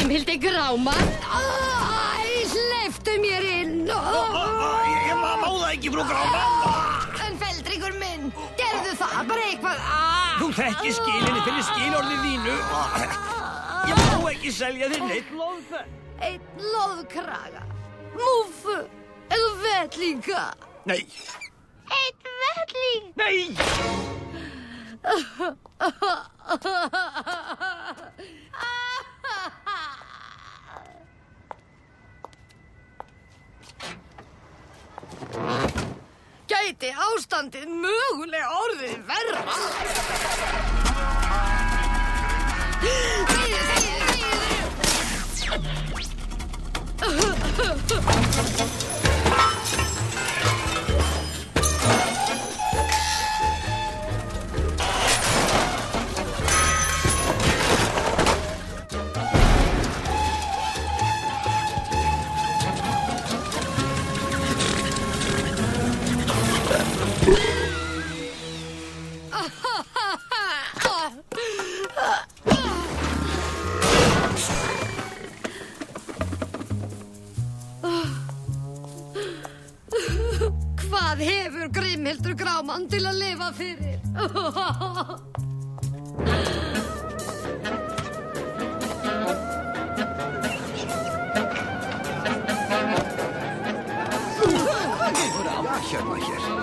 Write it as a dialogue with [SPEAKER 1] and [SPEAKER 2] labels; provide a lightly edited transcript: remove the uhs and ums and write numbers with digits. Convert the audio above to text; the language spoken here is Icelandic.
[SPEAKER 1] Grímhildi Grámann. Hleyptu mér inn.
[SPEAKER 2] Ég má það ekki, frú Grámann.
[SPEAKER 1] En feldringur minn, gerðu það bara eitthvað.
[SPEAKER 2] Þú þekkir skilinni fyrir skilorðið þínu. Ég má ekki selja þér neitt loðfett.
[SPEAKER 1] Einn loðkraga, múfu eða vettlinga.
[SPEAKER 2] Nei.
[SPEAKER 1] Einn vettling.
[SPEAKER 2] Nei!
[SPEAKER 1] Gæti ástandið mögulega orðið verra? Hvað hefur Grímhildur Grámann til að lifa fyrir?
[SPEAKER 2] Hérna hér.